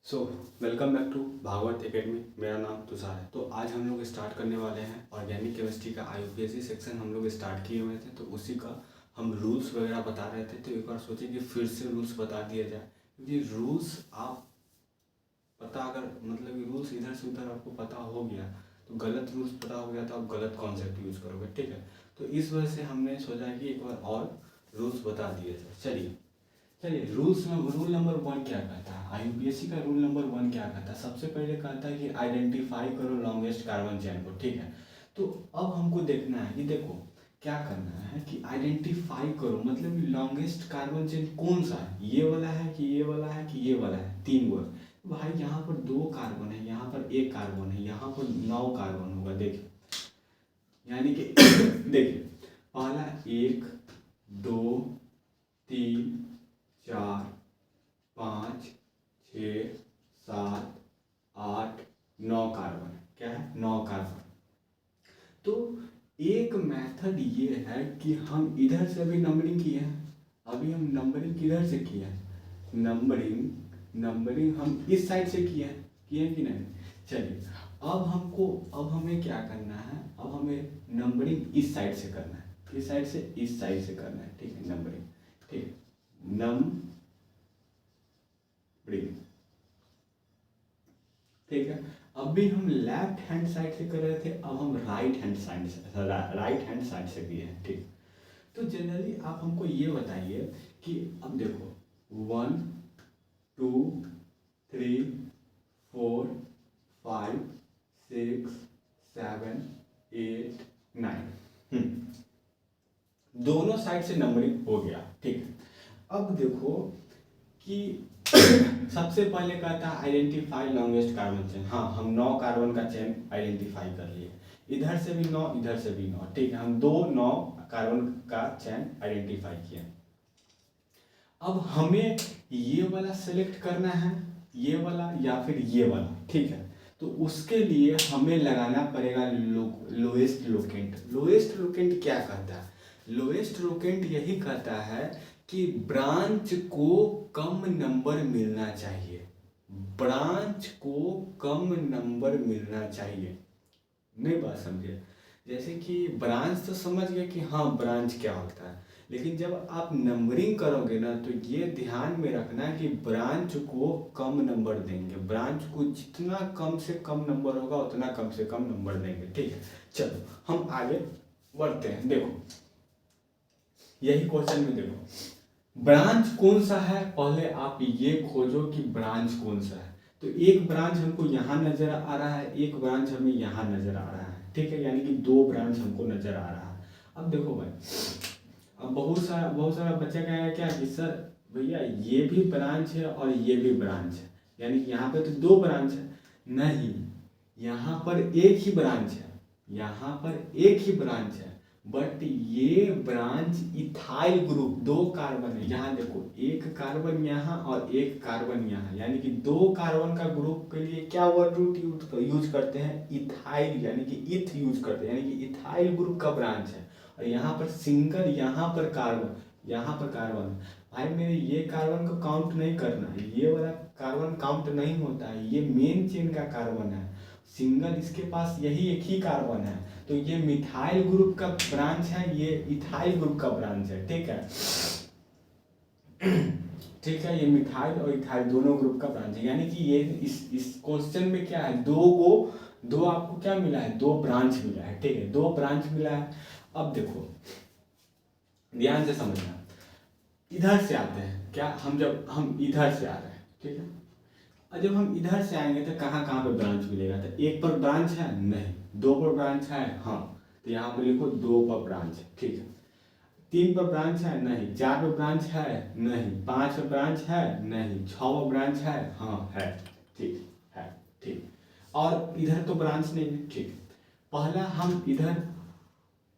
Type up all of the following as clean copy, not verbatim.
So welcome back to Bhagwat academy. मेरा नाम तुषार है। तो आज हम लोग स्टार्ट करने वाले हैं ऑर्गेनिक केमिस्ट्री का IUPAC सेक्शन हम लोग स्टार्ट किए हुए थे। तो उसी का हम रूल्स वगैरह बता रहे थे। तो एक बार सोचे कि फिर से रूल्स बता दिया जाए, क्योंकि रूल्स आप पता अगर मतलब कि रूल्स इधर से उधर आपको पता हो गया तो गलत रूल्स पता हो गया तो आप गलत कॉन्सेप्ट यूज़ करोगे, ठीक है। तो इस वजह से हमने सोचा कि एक बार और रूल्स बता दिए जाए। चलिए रूल्स में रूल नंबर 1 क्या कहता है, IUPAC का रूल नंबर 1 क्या कहता है। सबसे पहले कहता है कि आइडेंटिफाई करो लॉन्गेस्ट कार्बन चेन को, ठीक है। तो अब हमको देखना है कि देखो क्या करना है कि आइडेंटिफाई करो, मतलब लॉन्गेस्ट कार्बन चेन कौन सा है, ये वाला है कि ये वाला है कि ये वाला है। 3 वर्ड भाई, यहाँ पर 2 कार्बन है, यहाँ पर 1 कार्बन है, यहाँ पर 9 कार्बन होगा। देखिए यानी कि देखिए पहला 1 2 3 4 5 6 7 8 9 कार्बन है। क्या है? 9 कार्बन। तो एक मेथड ये है कि हम इधर से अभी नंबरिंग किए हैं, अभी हम नंबरिंग किधर से किए हैं, नंबरिंग हम इस साइड से किए हैं कि नहीं। चलिए अब हमें क्या करना है, अब हमें नंबरिंग इस साइड से करना है, किस साइड से, इस साइड से करना है, ठीक है। नंबरिंग, ठीक है, नंबरिंग, ठीक है। अभी हम लेफ्ट हैंड साइड से कर रहे थे, अब हम राइट हैंड साइड से भी है, ठीक। तो जनरली आप हमको ये बताइए कि अब देखो 1 2 3 4 5 6 7 8 9, दोनों साइड से नंबरिंग हो गया, ठीक है। अब देखो कि सबसे पहले कहता है आइडेंटिफाई लॉन्गेस्ट कार्बन चेन। हाँ, हम 9 कार्बन का चेन आइडेंटिफाई कर लिए, इधर से भी 9 इधर से भी 9, ठीक है। हम 9 कार्बन का चेन आइडेंटिफाई किए। अब हमें ये वाला सेलेक्ट करना है, ये वाला या फिर ये वाला, ठीक है। तो उसके लिए हमें लगाना पड़ेगा लोएस्ट लोकेंट। लोएस्ट लोकेंट क्या कहता है? लोएस्ट लोकेंट यही कहता है कि ब्रांच को कम नंबर मिलना चाहिए, ब्रांच को कम नंबर मिलना चाहिए। नहीं बात समझे? जैसे कि ब्रांच तो समझ गए कि हाँ ब्रांच क्या होता है, लेकिन जब आप नंबरिंग करोगे ना तो ये ध्यान में रखना कि ब्रांच को कम नंबर देंगे, ब्रांच को जितना कम से कम नंबर होगा उतना कम से कम नंबर देंगे, ठीक है। चलो हम आगे बढ़ते हैं। देखो यही क्वेश्चन में देखो ब्रांच कौन सा है, पहले आप ये खोजो कि ब्रांच कौन सा है। तो एक ब्रांच हमको यहाँ नजर आ रहा है, एक ब्रांच हमें यहाँ नजर आ रहा है, ठीक है। यानी कि 2 ब्रांच हमको नजर आ रहा है। अब देखो भाई, अब बहुत सारा बच्चा कहेगा क्या कि सर भैया ये भी ब्रांच है और ये भी ब्रांच है, यानी कि यहाँ पे तो 2 ब्रांच है। नहीं, यहाँ पर एक ही ब्रांच है, यहाँ पर एक ही ब्रांच है, बट ये ब्रांच इथाइल ग्रुप 2 कार्बन है। यहाँ देखो एक कार्बन यहाँ और एक कार्बन यहाँ, यानी कि 2 कार्बन का ग्रुप के लिए क्या वर्ड रूट यूज करते हैं, इथाइल, यानी कि इथ यूज करते हैं, यानी कि इथाइल ग्रुप का ब्रांच है। और यहाँ पर सिंगल, यहाँ पर कार्बन, यहाँ पर कार्बन। भाई मेरे ये कार्बन को काउंट नहीं करना है, ये वाला कार्बन काउंट नहीं होता है, ये मेन चेन का कार्बन है, सिंगल इसके पास यही एक ही कार्बन है। तो ये मिथाइल ग्रुप का ब्रांच है, ये इथाइल ग्रुप का ब्रांच है, ठीक है। ठीक है, ये मिथाइल और इथाइल दोनों ग्रुप का ब्रांच है। यानी कि ये इस क्वेश्चन में क्या है, दो आपको क्या मिला है, 2 ब्रांच मिला है, ठीक है, 2 ब्रांच मिला है। अब देखो ध्यान से समझना, इधर से आते हैं क्या, जब हम इधर से आ रहे हैं, ठीक है। और जब हम इधर से आएंगे तो कहाँ कहाँ पे ब्रांच मिलेगा, तो 1 पर ब्रांच है नहीं, 2 पर ब्रांच है हाँ, तो यहाँ पर लिखो 2 पर ब्रांच, ठीक है। 3 पर ब्रांच है नहीं, 4 पर ब्रांच है नहीं, 5 पर ब्रांच है नहीं, 6 पर ब्रांच है हाँ है, ठीक है, ठीक। और इधर तो ब्रांच नहीं है, ठीक। पहला हम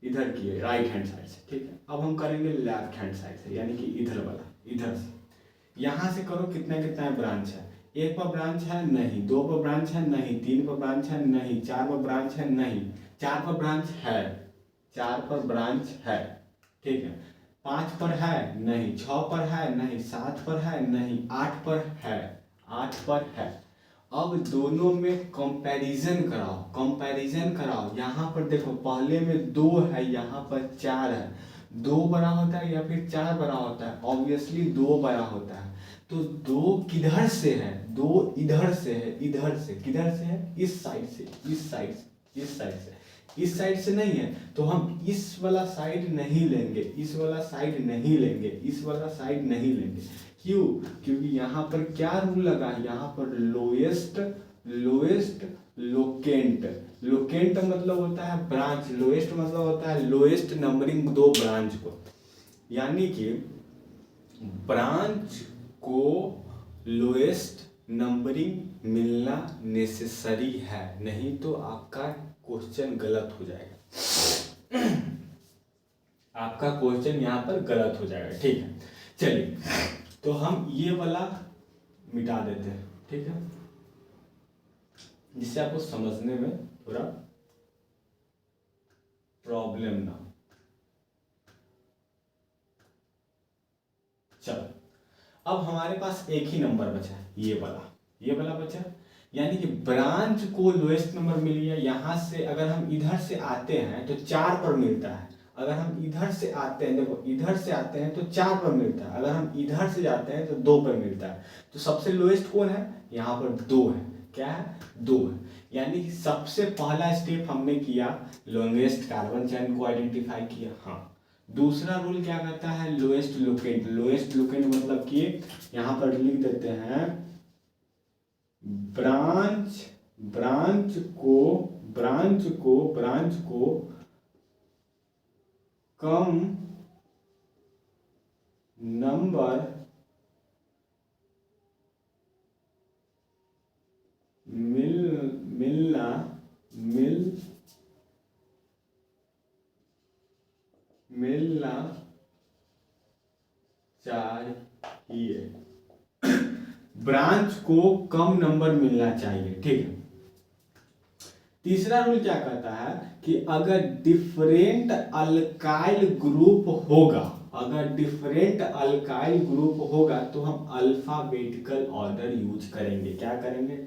इधर किए राइट हैंड साइड से, ठीक है। अब हम करेंगे लेफ्ट हैंड साइड से, यानी कि इधर वाला, इधर से। यहाँ से करो कितना कितना ब्रांच है, 1 पर ब्रांच है नहीं, 2 पर ब्रांच है नहीं, 3 पर ब्रांच है नहीं, 4 पर ब्रांच है नहीं, 4 पर ब्रांच है, 4 पर ब्रांच है, ठीक है। 5 पर है नहीं, 6 पर है नहीं, 7 पर है नहीं, 8 पर है, 8 पर है। अब दोनों में कंपैरिजन कराओ। यहाँ पर देखो पहले में 2 है, यहाँ पर 4 है। 2 बड़ा होता है या फिर 4 बड़ा होता है? ऑब्वियसली 2 बड़ा होता है। तो 2 किधर से है? 2 इधर से है, इधर से। किधर से है? इस साइड से, इस साइड से, इस साइड से। इस साइड से नहीं है तो हम इस वाला साइड नहीं लेंगे, इस वाला साइड नहीं लेंगे, इस वाला साइड नहीं लेंगे। क्यों? क्योंकि यहाँ पर क्या रूल लगा है? यहाँ पर लोएस्ट लोकेंट। लोकेंट मतलब होता है ब्रांच, लोएस्ट मतलब होता है लोएस्ट नंबरिंग 2 ब्रांच को। यानी कि ब्रांच को लोएस्ट नंबरिंग मिलना नेसेसरी है, नहीं तो आपका क्वेश्चन गलत हो जाएगा। आपका क्वेश्चन यहाँ पर गलत हो जाएगा। ठीक है, चलिए तो हम ये वाला मिटा देते हैं। ठीक है, जिससे आपको समझने में थोड़ा प्रॉब्लम ना हो। चलो, अब हमारे पास एक ही नंबर बचा है, ये वाला बचा। यानी कि ब्रांच को लोएस्ट नंबर मिल गया। यहाँ से अगर हम इधर से आते हैं तो 4 पर मिलता है। अगर हम इधर से आते हैं, देखो इधर से आते हैं तो 4 पर मिलता है। अगर हम इधर से जाते हैं तो 2 पर मिलता है। तो सबसे लोएस्ट कौन है? यहाँ पर 2 है। क्या है? 2 है। यानी कि सबसे पहला स्टेप हमने किया, लॉन्गेस्ट कार्बन चेन को आइडेंटिफाई किया। हाँ, दूसरा रूल क्या कहता है? Lowest locant. लोएस्ट लोकेंट मतलब कि यहाँ पर लिख देते हैं ब्रांच को कम नंबर मिलना चाहिए। ब्रांच को कम नंबर मिलना चाहिए। ठीक है। तीसरा रूल क्या कहता है कि अगर डिफरेंट अल्काइल ग्रुप होगा, तो हम अल्फाबेटिकल ऑर्डर यूज करेंगे। क्या करेंगे?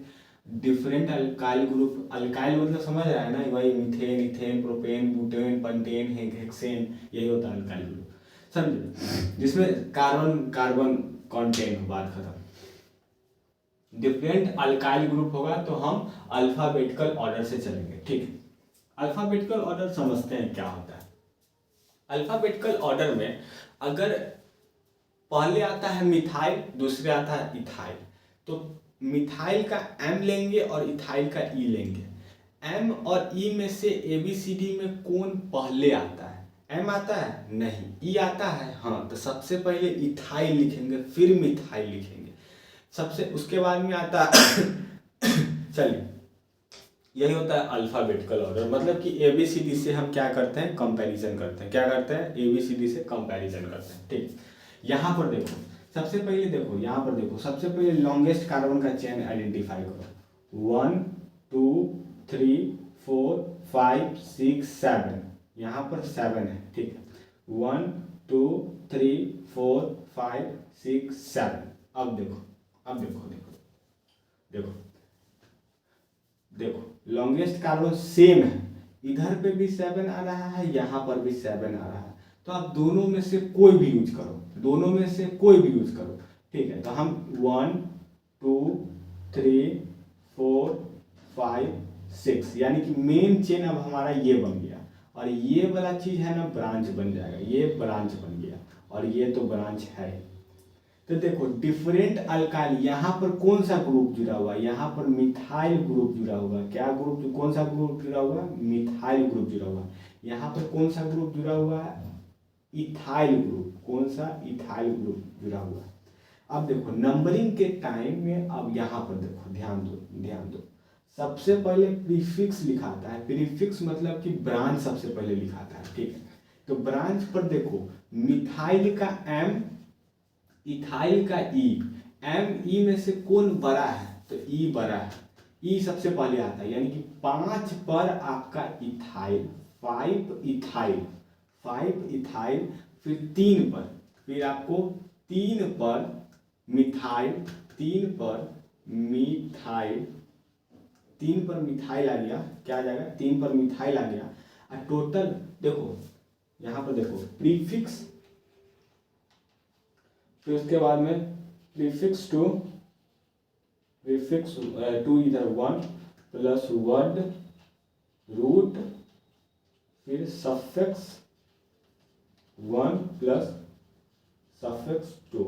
Different alkyl group. अल्काइल मतलब समझ रहा है ना, वही methane, ethane, propane, butane, pentane, hexane, यही होता है अल्काइल ग्रुप। समझे? जिसमें कार्बन कॉन्टेंट हो, बात खत्म। डिफरेंट अल्काइल ग्रुप होगा तो हम अल्फाबेटिकल ऑर्डर से चलेंगे। ठीक है, अल्फाबेटिकल ऑर्डर समझते हैं क्या होता है। अल्फाबेटिकल ऑर्डर में अगर पहले आता है मिथाइल, दूसरे आता है इथाइल, तो मिथाइल का M लेंगे और इथाइल का E लेंगे। M और E में से ABCD में कौन पहले आता है? M आता है? नहीं। E आता है? हाँ। तो सबसे पहले इथाइल लिखेंगे, फिर मिथाइल लिखेंगे। सबसे उसके बाद में आता चलिए, यही होता है अल्फाबेटिकल ऑर्डर। मतलब कि ABCD से हम क्या करते हैं? कंपैरिजन करते हैं। क्या करते हैं? ABCD से कंपैरिजन करते हैं। ठीक, यहाँ पर देखो, सबसे पहले देखो, यहाँ पर देखो, सबसे पहले लॉन्गेस्ट कार्बन का चेन आइडेंटिफाई करो। 1 2 3 4 5 6 7, यहाँ पर 7 है। ठीक है, 1 2 3 4 5 6 7। अब देखो लॉन्गेस्ट कार्बन सेम है। इधर पे भी 7 आ रहा है, यहाँ पर भी 7 आ रहा है। तो आप दोनों में से कोई भी यूज करो, ठीक है। तो हम 1 2 3 4 5 6, यानी कि मेन चेन अब हमारा ये बन गया। और ये वाला चीज है ना, ब्रांच बन जाएगा। ये ब्रांच बन गया और ये तो ब्रांच है। तो देखो डिफरेंट अल्काइल, यहाँ पर कौन सा ग्रुप जुड़ा हुआ है? यहाँ पर मिथाइल ग्रुप जुड़ा हुआ। क्या ग्रुप? कौन सा ग्रुप जुड़ा हुआ? मिथाइल ग्रुप जुड़ा हुआ। यहाँ पर कौन सा ग्रुप जुड़ा हुआ है? Ethyl group. कौन सा? इथाइल ग्रुप जुड़ा हुआ है। अब देखो नंबरिंग के टाइम में, अब यहाँ पर देखो, ध्यान दो, सबसे पहले प्रीफिक्स लिखाता है। प्रीफिक्स मतलब कि ब्रांच सबसे पहले लिखाता है। ठीक है, तो ब्रांच पर देखो, मिथाइल का M, इथाइल का E। M E में से कौन बड़ा है? तो E बड़ा है। E सबसे पहले आता है, यानी कि 5 पर आपका इथाइल, 5 इथाइल, फिर 3 पर, फिर आपको 3 पर मिथाइल, 3 पर मिथाइल, 3 पर मिथाइल आ गया, क्या आ जाएगा, 3 पर मिथाइल आ गया। और टोटल देखो यहाँ पर देखो प्रीफिक्स, फिर उसके बाद में प्रीफिक्स टू इधर 1 प्लस वर्ड रूट, फिर सफिक्स 1 प्लस सफिक्स 2।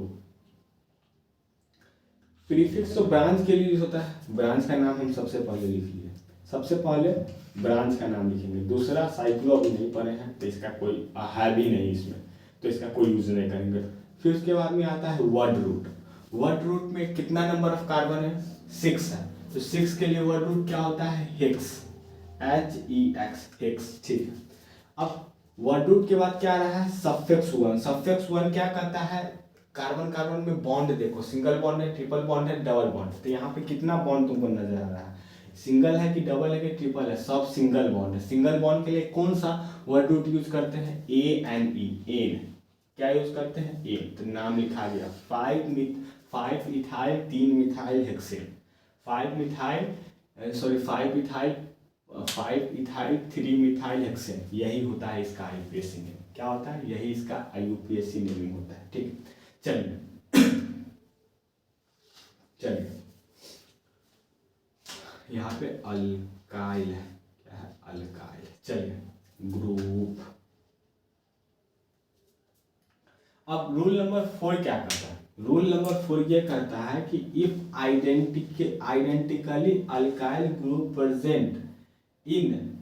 प्रीफिक्स तो ब्रांच के लिए यूज होता है, ब्रांच का नाम हम सबसे पहले लिख लिए, सबसे पहले ब्रांच का नाम लिखेंगे। दूसरा साइक्लो अभी नहीं पढ़े हैं तो इसका कोई है भी नहीं इसमें, तो इसका कोई यूज नहीं करेंगे। फिर उसके बाद में आता है वर्ड रूट। वर्ड रूट में कितना नंबर ऑफ कार्बन है, 6 है, तो 6 के लिए वर्ड रूट क्या होता है, हेक्स, HEX, हेक्स, ठीक है। अब वर्ड रूट के बाद क्या आ रहा है, सफिक्स 1। सफिक्स 1 क्या करता है, कार्बन कार्बन में बॉन्ड देखो, सिंगल बॉन्ड है, ट्रिपल बॉन्ड है, डबल बॉन्ड, तो यहाँ पे कितना बॉन्ड तुमको नजर आ रहा है, सिंगल है कि डबल है कि ट्रिपल है, सब सिंगल बॉन्ड है। सिंगल बॉन्ड के लिए कौन सा वर्ड रूट यूज करते हैं, ANE, एन, क्या यूज करते हैं, ए, तो नाम लिखा गया 5 ethyl 3 methyl hexane, 5 ethyl 3 methyl hexane, यही होता है इसका IUPAC नेम। क्या होता है, यही इसका IUPAC नेमिंग होता है, ठीक। चलिए चलिए यहाँ पे अल्काइल है, क्या है, अल्काइल। चलिए ग्रुप। अब रूल नंबर 4 क्या करता है, रूल नंबर 4 ये कहता है कि if identically alkyl group present in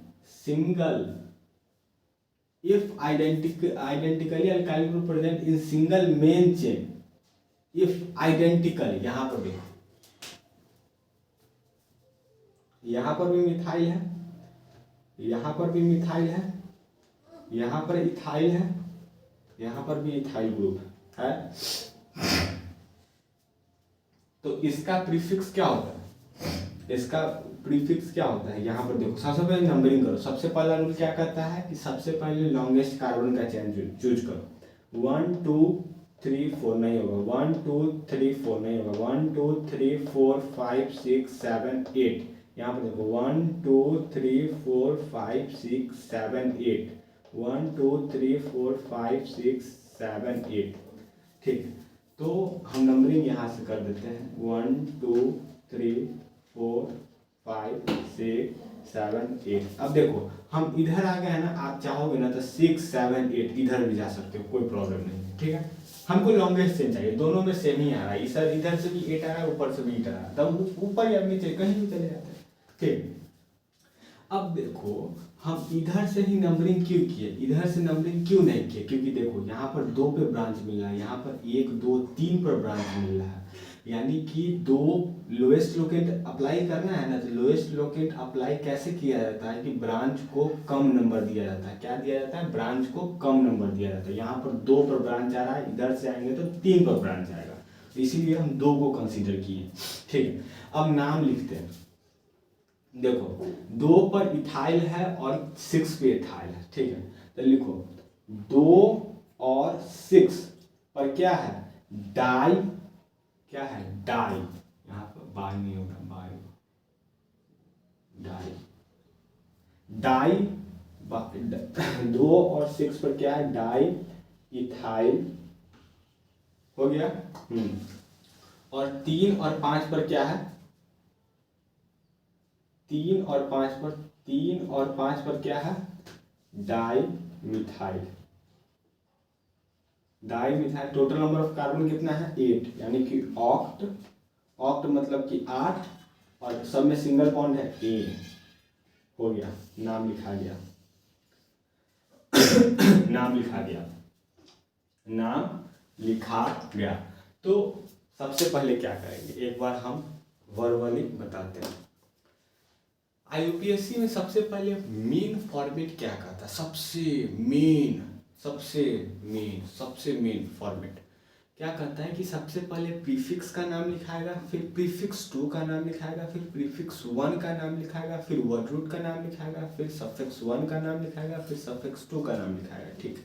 single, if identically alkyl group present in single main chain, if identically, यहाँ पर देखो, यहाँ पर भी मिथाइल है, यहाँ पर भी मिथाइल है, यहाँ पर इथाइल है, यहाँ पर भी इथाइल ग्रुप है, तो इसका प्रीफिक्स क्या होता है, इसका प्रीफिक्स क्या होता है, यहाँ पर देखो। सबसे पहले नंबरिंग करो। सबसे पहला रूल क्या कहता है कि सबसे पहले लॉन्गेस्ट कार्बन का चेन चूज करो। 1 2 3 4 नहीं होगा, 1 2 3 4 नहीं होगा, 1 2 3 4 5 6 7 8, यहाँ पर देखो 1 2 3 4 5 6 7 8, 1 2 3 4 5 6 7 8, ठीक। तो हम नंबरिंग यहाँ से कर देते हैं 1 2 3 4 5 6 7 8। अब देखो हम इधर आ गए हैं ना, आप चाहोगे ना तो 6 7 8 इधर भी जा सकते हो, कोई प्रॉब्लम नहीं है, ठीक है। हमको लॉन्गेस्ट चेन चाहिए, दोनों में सेम ही आ रहा है, इधर से भी 8 आ रहा है, ऊपर से भी 8 आ रहा है, तब ऊपर या नीचे कहीं भी चले जाते हैं, ठीक। अब देखो हम इधर से ही नंबरिंग क्यों किए, इधर से नंबरिंग क्यों नहीं किए, क्योंकि देखो यहाँ पर 2 पे ब्रांच मिल रहा है, यहाँ पर 1 2 3 पर ब्रांच मिल रहा है, यानी कि 2 लोएस्ट लोकेंट अप्लाई करना है ना, तो लोएस्ट लोकेंट अप्लाई कैसे किया जाता है कि ब्रांच को कम नंबर दिया जाता है। क्या दिया जाता है, ब्रांच को कम नंबर दिया जाता है। यहाँ पर 2 पर ब्रांच आ रहा है, इधर से आएंगे तो 3 पर ब्रांच आएगा, इसीलिए हम 2 को कंसीडर किए, ठीक है। अब नाम लिखते हैं, देखो 2 पर इथाइल है और 6 पे इथाइल है, ठीक है, तो लिखो 2 और 6 पर क्या है, डाई, क्या है, डाई, यहाँ पर बाई नहीं होगा, बाई, डाई, डाई 2 और 6 पर क्या है, डाई इथाइल हो गया। और 3 और 5 पर क्या है, 3 और 5 पर क्या है, di methyl, di methyl. Total number of carbon कितना है, 8, यानी कि ऑक्ट, ऑक्ट मतलब कि 8, और सब में सिंगल बॉन्ड है, ए, हो गया, नाम लिखा गया नाम लिखा गया, नाम लिखा गया। तो सबसे पहले क्या करेंगे, एक बार हम वर्बली बताते हैं। IUPAC में सबसे पहले मेन फॉर्मेट क्या कहता है, सबसे मेन फॉर्मेट क्या कहता है कि सबसे पहले प्रीफिक्स का नाम लिखाएगा, फिर प्रीफिक्स 2 का नाम लिखाएगा, फिर प्रीफिक्स 1 का नाम लिखाएगा, फिर वर्ड रूट का नाम लिखाएगा, फिर सफिक्स 1 का नाम लिखाएगा, फिर सफिक्स 2 का नाम लिखाएगा, ठीक।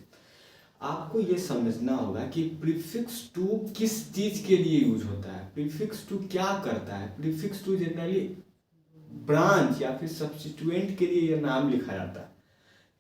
आपको ये समझना होगा कि प्रीफिक्स टू किस चीज के लिए यूज होता है, प्रीफिक्स टू क्या करता है। प्रीफिक्स टू जनरली ब्रांच या फिर सब्स्टिट्यूएंट के लिए यह नाम लिखा जाता है।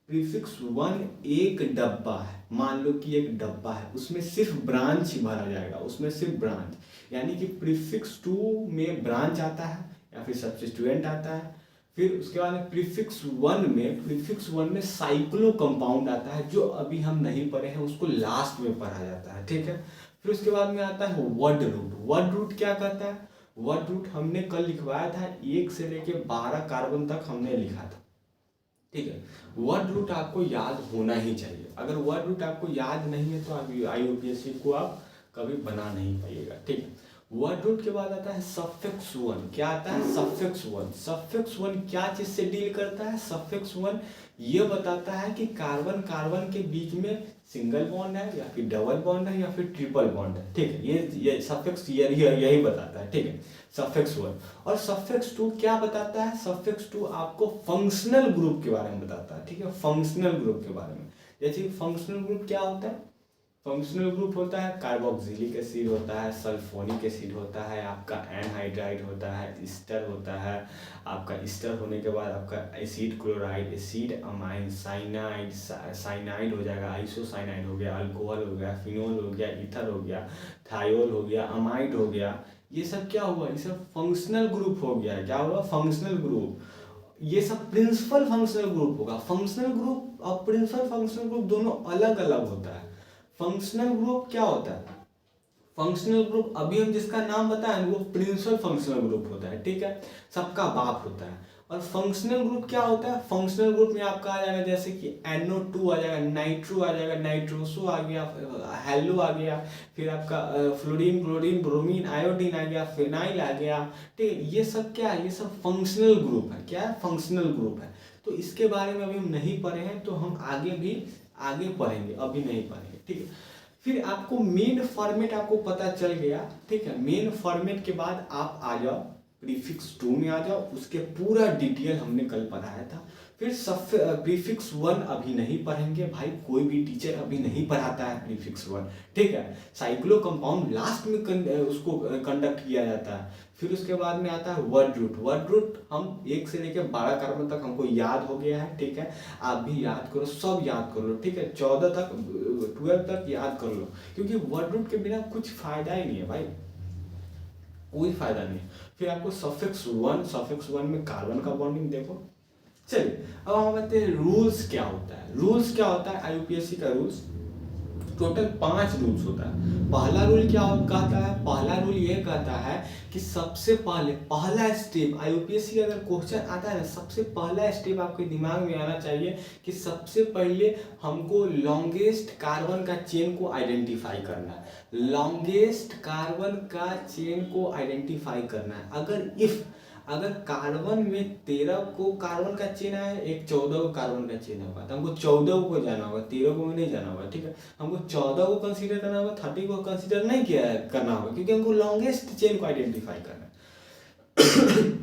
प्रीफिक्स वन एक डब्बा है, मान लो कि एक डब्बा है, उसमें सिर्फ ब्रांच ही भरा जाएगा, उसमें सिर्फ ब्रांच, यानी कि प्रीफिक्स टू में ब्रांच आता है या फिर सब्स्टिट्यूएंट आता है। फिर उसके बाद में प्रीफिक्स वन में साइक्लो कंपाउंड आता है, जो अभी हम नहीं पढ़े हैं, उसको लास्ट में पढ़ा जाता है, ठीक है। फिर उसके बाद में आता है वर्ड रूट। वर्ड रूट क्या कहता है? वर्ड रूट हमने कल लिखवाया था, 1 से लेके 12 कार्बन तक हमने लिखा था, ठीक है। वर्ड रूट आपको याद होना ही चाहिए। अगर वर्ड रूट आपको याद नहीं है तो आप IUPAC को आप कभी बना नहीं पाइएगा, ठीक है। वर्ड रूट के बाद आता है सफिक्स वन। क्या आता है? Suffix one. सफिक्स वन क्या चीज से डील करता है? सफिक्स वन ये बताता है कि कार्बन कार्बन के बीच में सिंगल बॉन्ड है या फिर डबल बॉन्ड है या फिर ट्रिपल बॉन्ड है, ठीक है। ये सफिक्स यही बताता है, ठीक है, सफिक्स वन। और सफिक्स टू क्या बताता है? सफिक्स टू आपको फंक्शनल ग्रुप के बारे में बताता है, ठीक है, फंक्शनल ग्रुप के बारे में। जैसे फंक्शनल ग्रुप क्या होता है? फंक्शनल ग्रुप होता है कार्बोक्सिलिक एसिड होता है, सल्फोनिक एसिड होता है, आपका एनहाइड्राइड होता है, ईस्टर होता है, आपका ईस्टर होने के बाद आपका acid chloride, acid amine, cyanide, cyanide हो जाएगा, आइसोसाइनाइड हो गया, अल्कोहल हो गया, फिनोल हो गया, ईथर हो गया, थायोल हो गया, अमाइड हो गया। ये सब क्या हुआ? ये सब फंक्शनल ग्रुप हो गया। क्या हुआ? Functional group. ये सब प्रिंसिपल फंक्शनल ग्रुप होगा। फंक्शनल ग्रुप और प्रिंसिपल फंक्शनल ग्रुप दोनों अलग अलग होता है। फंक्शनल ग्रुप क्या होता है? फंक्शनल ग्रुप अभी हम जिसका नाम बताएं वो प्रिंसिपल फंक्शनल ग्रुप होता है, ठीक है, सबका बाप होता है। और फंक्शनल ग्रुप क्या होता है? फंक्शनल ग्रुप में आपका आ जाएगा जैसे कि NO2 आ जाएगा, नाइट्रो आ जाएगा, नाइट्रोसो आ गया, हेलो आ गया, फिर आपका फ्लोरीन, क्लोरीन, ब्रोमीन, आयोडीन आ गया, फिनाइल आ गया, ठीक है। ये सब क्या है? ये सब फंक्शनल ग्रुप है। क्या है? फंक्शनल ग्रुप है। तो इसके बारे में अभी हम नहीं पढ़े हैं, तो हम आगे पढ़ेंगे, अभी नहीं पढ़ेंगे, ठीक है। फिर आपको मेन फॉर्मेट आपको पता चल गया, ठीक है। मेन फॉर्मेट के बाद आप आ जाओ प्रीफिक्स टू में आ जाओ, उसके पूरा डिटेल हमने कल पढ़ाया था। फिर प्रीफिक्स वन अभी नहीं पढ़ेंगे भाई, कोई भी टीचर अभी नहीं पढ़ाता है प्रीफिक्स वन, ठीक है। साइक्लो कंपाउंड लास्ट में उसको कंडक्ट किया जाता है। फिर उसके बाद में आता है वर्ड रूट। वर्ड रूट हम 1 से लेकर 12 कार्बन तक हमको याद हो गया है, ठीक है। आप भी याद करो, सब याद कर लो, ठीक है, 14 तक 12 तक याद कर लो, क्योंकि वर्ड रूट के बिना कुछ फायदा ही नहीं है भाई, कोई फायदा नहीं। फिर आपको सफिक्स वन में कार्बन का बॉन्डिंग देखो। चलिए अब हम बताते हैं रूल्स क्या होता है। रूल्स क्या होता है? IUPAC का रूल्स टोटल 5 रूल्स होता है। पहला रूल क्या कहता है? पहला रूल ये कहता है कि सबसे पहले पहला स्टेप, IUPAC अगर क्वेश्चन आता है ना, सबसे पहला स्टेप आपके दिमाग में आना चाहिए कि सबसे पहले हमको लॉन्गेस्ट कार्बन का चेन को आइडेंटिफाई करना है। लॉन्गेस्ट कार्बन का चेन को आइडेंटिफाई करना है। अगर कार्बन में 13 को कार्बन का चेन है, एक 14 को कार्बन का चेन होगा, तो हमको 14 को जाना होगा, 13 को नहीं जाना होगा, ठीक है। हमको 14 को कंसीडर करना होगा, 30 को कंसीडर नहीं करना होगा, क्योंकि हमको लॉन्गेस्ट चेन को आइडेंटिफाई करना है।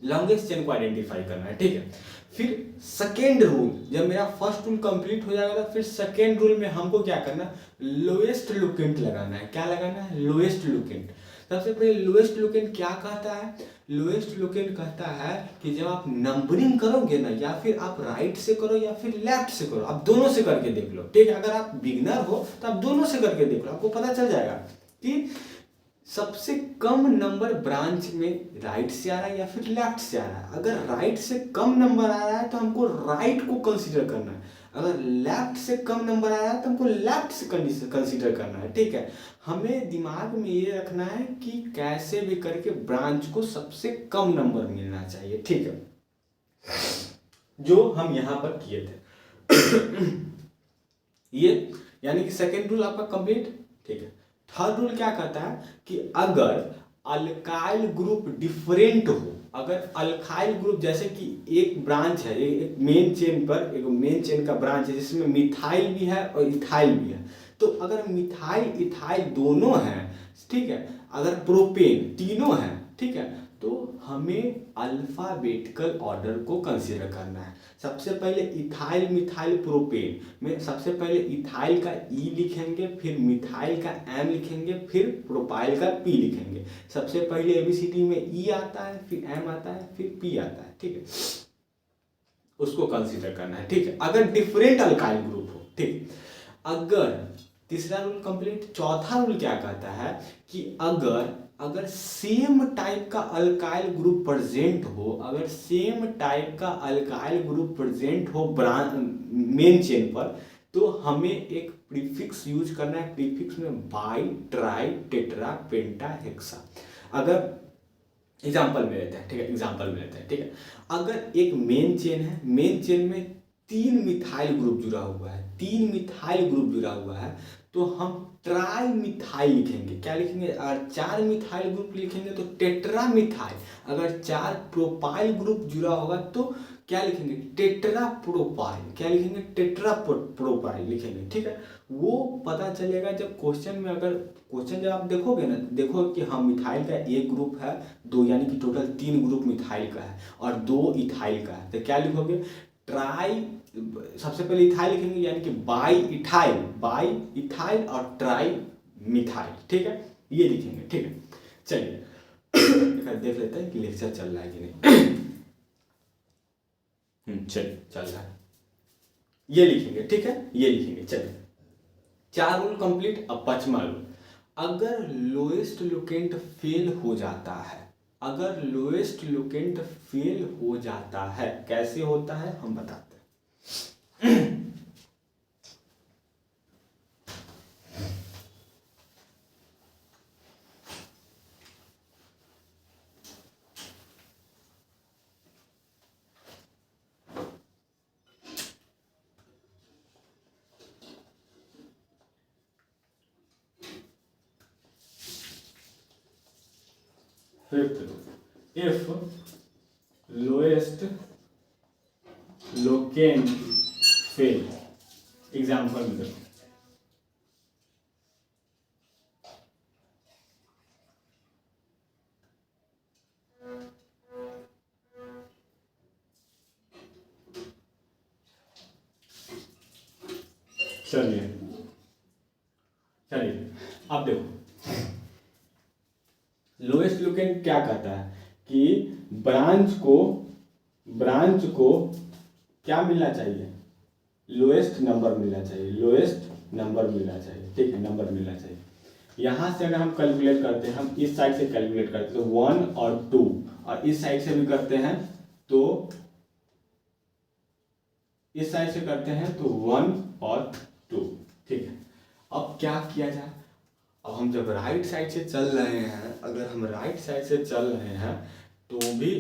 लॉन्गेस्ट चेन को आइडेंटिफाई करना है, ठीक है। फिर सेकेंड रूल, जब मेरा फर्स्ट रूल कंप्लीट हो जाएगा तो फिर सेकेंड रूल में हमको क्या करना है? लोएस्ट लुकेंट लगाना है। क्या लगाना है? लोएस्ट लुकेंट। सबसे पहले लोएस्ट लुकेंट क्या कहता है? लोएस्ट लुकेंट कहता है कि जब आप नंबरिंग करोगे ना, या फिर आप राइट से करो या फिर लेफ्ट से करो, आप दोनों से करके देख लो, ठीक है। अगर आप बिगनर हो तो आप दोनों से करके देख लो, आपको पता चल जाएगा कि सबसे कम नंबर ब्रांच में राइट से आ रहा है या फिर लेफ्ट से आ रहा है। अगर राइट से कम नंबर आ रहा है तो हमको राइट को कंसीडर करना है, अगर लेफ्ट से कम नंबर आ रहा है तो हमको लेफ्ट से कंसीडर करना है, ठीक है। हमें दिमाग में ये रखना है कि कैसे भी करके ब्रांच को सबसे कम नंबर मिलना चाहिए, ठीक है, जो हम यहाँ पर किए थे। ये यानी कि सेकेंड रूल आपका कंप्लीट, ठीक है। थर्ड रूल क्या कहता है कि अगर अल्काइल ग्रुप डिफरेंट हो, अगर अल्काइल ग्रुप जैसे कि एक ब्रांच है, एक मेन चेन पर एक मेन चेन का ब्रांच है जिसमें मिथाइल भी है और इथाइल भी है, तो अगर मिथाइल इथाइल दोनों हैं, ठीक है, अगर प्रोपेन तीनों हैं, ठीक है, तो हमें अल्फ़ाबेटिकल ऑर्डर को कंसीडर करना है। सबसे पहले इथाइल मिथाइल प्रोपेन में सबसे पहले इथाइल का ई लिखेंगे, फिर मिथाइल का एम लिखेंगे, फिर प्रोपाइल का पी लिखेंगे। सबसे पहले एबीसीडी में ई आता है, फिर एम आता है, फिर पी आता है, ठीक है, उसको कंसीडर करना है, ठीक है। अगर डिफरेंट अल्काइल ग्रुप हो, ठीक, अगर तीसरा रूल कंप्लीट। चौथा रूल क्या कहता है कि अगर सेम टाइप का अल्काइल ग्रुप प्रेजेंट हो, अगर सेम टाइप का अल्काइल ग्रुप प्रेजेंट हो मेन चेन पर, तो हमें एक प्रीफिक्स यूज करना है। प्रीफिक्स में by, try, tetra, penta, hexa. अगर एग्जाम्पल में लेते हैं, ठीक है, एग्जाम्पल में लेते हैं, ठीक है। अगर एक मेन चेन है, मेन चेन में 3 मिथाइल ग्रुप जुड़ा हुआ है, 3 मिथाइल ग्रुप जुड़ा हुआ है, तो हम ट्राई मिथाइल लिखेंगे। क्या लिखेंगे? अगर 4 मिथाइल ग्रुप लिखेंगे तो टेट्रा मिथाइल। अगर 4 प्रोपाइल ग्रुप जुड़ा होगा तो क्या लिखेंगे? Tetra propyl. क्या लिखेंगे? टेट्रा प्रोपाइल लिखेंगे, ठीक है। वो पता चलेगा जब क्वेश्चन में, अगर क्वेश्चन जब आप देखोगे ना, देखो कि हाँ मिथाइल का एक ग्रुप है, 2, यानी कि टोटल 3 ग्रुप मिथाइल का है और 2 इथाइल का है, तो क्या लिखोगे? ट्राई, सबसे पहले इथाइल लिखेंगे, यानी कि बाई इथाइल और ट्राई मिथाइल, ठीक है, ये लिखेंगे, ठीक है। चलिए देख लेते हैं कि लेक्चर चल रहा है कि नहीं। चलिए चल रहा है, ये लिखेंगे, ठीक है, ये लिखेंगे। चलिए 4 रूल कंप्लीट। अब 5वां रूल, अगर लोएस्ट लोकेंट फेल हो जाता है, अगर लोएस्ट लोकेंट फेल हो जाता है, कैसे होता है हम बताते हैं। If lowest locant fail, example में देखो, चलिए अब देखो लोएस्ट लोकेंट क्या कहता है कि ब्रांच को क्या मिलना चाहिए? लोएस्ट नंबर मिलना चाहिए, लोएस्ट नंबर मिलना चाहिए, ठीक है, नंबर मिलना चाहिए। यहाँ से अगर हम कैलकुलेट करते हैं, हम इस साइड से कैलकुलेट करते हैं तो 1 और 2, और इस साइड से भी करते हैं तो इस साइड से करते हैं तो 1 और 2, ठीक है। अब क्या किया जाए? अब हम जब राइट साइड से चल रहे हैं, अगर हम राइट साइड से चल रहे हैं तो भी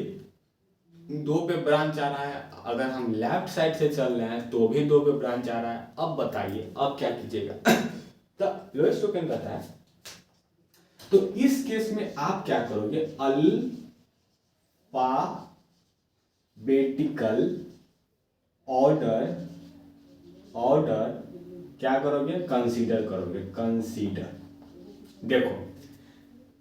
2 पे ब्रांच आ रहा है, अगर हम लेफ्ट साइड से चल रहे हैं तो भी 2 पे ब्रांच आ रहा है। अब बताइए अब क्या कीजिएगा? तो लोएस्ट टोकन कहता है, तो इस केस में आप क्या करोगे? अल्फाबेटिकल ऑर्डर क्या करोगे? कंसीडर करोगे, कंसीडर। देखो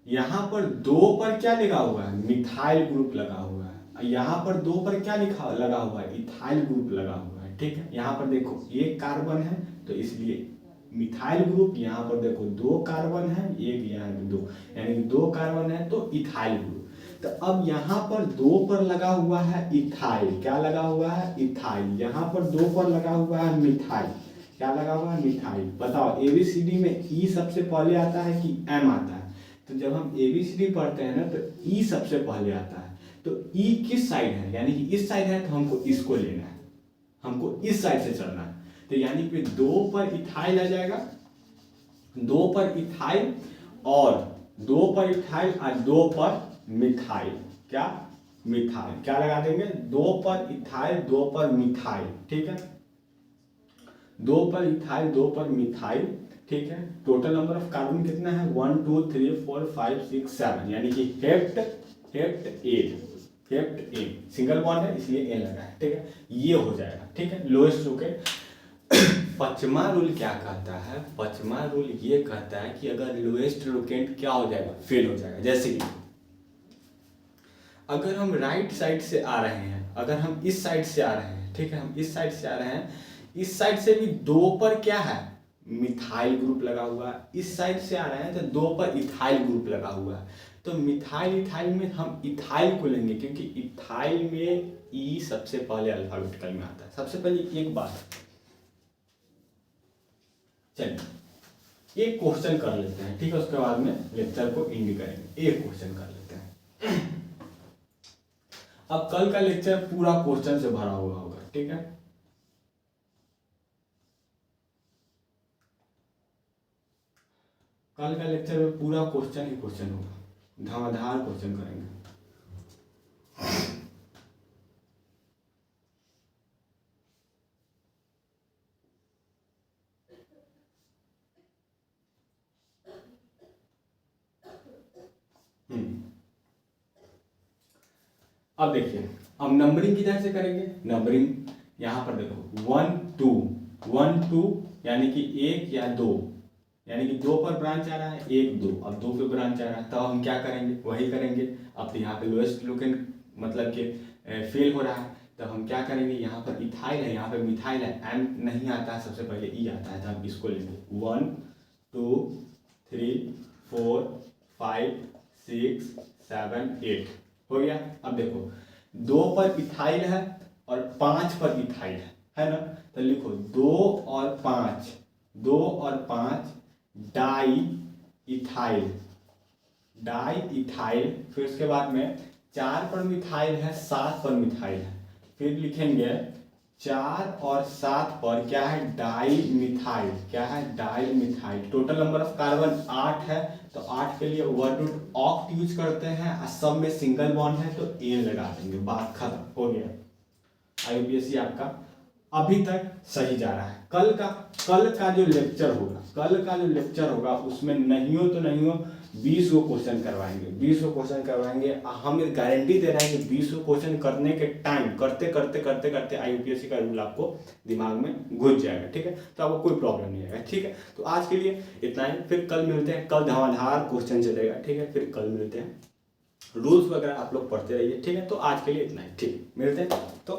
यहां पर 2 पर क्या लिखा हुआ है? मिथाइल ग्रुप लगा हुआ है। यहाँ पर 2 पर क्या लिखा लगा हुआ है? इथाइल ग्रुप लगा हुआ है, ठीक है। यहाँ पर देखो 1 कार्बन है तो इसलिए मिथाइल ग्रुप, यहाँ पर देखो 2 कार्बन है, 1 यहाँ 2, यानी कि 2 कार्बन है तो इथाइल ग्रुप। तो अब यहाँ पर 2 पर लगा हुआ है इथाइल, क्या लगा हुआ है? इथाइल। यहाँ पर 2 पर लगा हुआ है मिथाइल, क्या लगा हुआ है? मिथाइल। बताओ एबीसीडी में ई सबसे पहले आता है कि एम आता है? तो जब हम एबीसीडी पढ़ते हैं ना तो ई सबसे पहले आता है। तो ई किस साइड है? यानी कि इस साइड है तो हमको इसको लेना है, हमको इस साइड से चलना है। तो यानी कि 2 पर इथाइल आ जाएगा, 2 पर इथाइल और 2 पर इथाइल और 2 पर मिथाइल, क्या? मिथाइल। क्या लगा देंगे? 2 पर इथाइल, 2 पर मिथाइल, ठीक है, 2 पर इथाइल, 2 पर मिथाइल, ठीक है। टोटल नंबर ऑफ कार्बन कितना है? 1 2 3 4 5 6 7, यानी कि हेप्ट 8 सिंगल बॉन्ड है इसलिए एन लगा है, ठीक है, ये हो जाएगा, ठीक है, लोएस्ट लोकेंट। 5वां रूल क्या कहता है? 5वां रूल ये कहता है कि अगर लोएस्ट लोकेंट क्या हो जाएगा? फेल हो जाएगा। जैसे कि अगर हम राइट साइड से आ रहे हैं, अगर हम इस साइड से आ रहे हैं, ठीक है, हम इस साइड से आ रहे हैं, इस साइड से भी 2 पर क्या है, मिथाइल ग्रुप लगा हुआ है। इस साइड से आ रहे हैं तो 2 पर इथाइल ग्रुप लगा हुआ है। तो मिथाइल इथाइल में हम इथाइल को लेंगे, क्योंकि इथाइल में ई सबसे पहले अल्फाबेटिकल में आता है। सबसे पहले एक बात, चलिए एक क्वेश्चन कर लेते हैं, ठीक है, उसके बाद में लेक्चर को एंड करेंगे। एक क्वेश्चन कर लेते हैं। अब कल का लेक्चर पूरा क्वेश्चन से भरा हुआ होगा, ठीक है। कल का लेक्चर में पूरा क्वेश्चन ही क्वेश्चन होगा, धमाधम क्वेश्चन करेंगे। अब देखिए, अब नंबरिंग किधर से करेंगे, नंबरिंग यहाँ पर देखो 1 2 1 2 यानी कि 1 या 2, यानी कि 2 पर ब्रांच आ रहा है, 1 2, अब 2 पे ब्रांच आ रहा है, तो हम क्या करेंगे, वही करेंगे। अब तो यहाँ पे लोएस्ट लोकेंट मतलब कि फेल हो रहा है, तो हम क्या करेंगे, यहाँ पर इथाइल है, यहाँ पे मिथाइल है, एम नहीं आता है, सबसे पहले ई आता है, तो हम इसको लेंगे 1 2 3 4 5 6 7 8 हो गया। अब देखो 2 पर इथाइल है और 5 पर इथाइल है ना, तो लिखो 2 और 5, 2 और 5 डाई इथाइल, डाई इथाइल। फिर उसके बाद में 4 पर मिथाइल है, 7 पर मिथाइल है, फिर लिखेंगे 4 और 7 पर क्या है, डाई मिथाइल, क्या है, di methyl. Total number of carbon 8 है, तो 8 के लिए वर्ड रूट ऑक्ट यूज करते हैं, और सब में सिंगल बॉन्ड है तो एन लगा देंगे, बात खत्म हो गया। IUPAC आपका अभी तक सही जा रहा है। कल का जो लेक्चर होगा, कल का जो लेक्चर होगा उसमें नहीं हो तो नहीं हो 20 को क्वेश्चन करवाएंगे, 20 को क्वेश्चन करवाएंगे। हम गारंटी दे रहे हैं कि 20 को क्वेश्चन करने के टाइम करते करते करते करते IUPAC का रूल आपको दिमाग में घुस जाएगा, ठीक है, तो आपको कोई प्रॉब्लम नहीं आएगा, ठीक है। तो आज के लिए इतना ही, फिर कल मिलते हैं, कल धमाधम क्वेश्चन चलेगा, ठीक है, फिर कल मिलते हैं। रूल्स वगैरह आप लोग पढ़ते रहिए, ठीक है। तो आज के लिए इतना ही, ठीक, मिलते हैं तो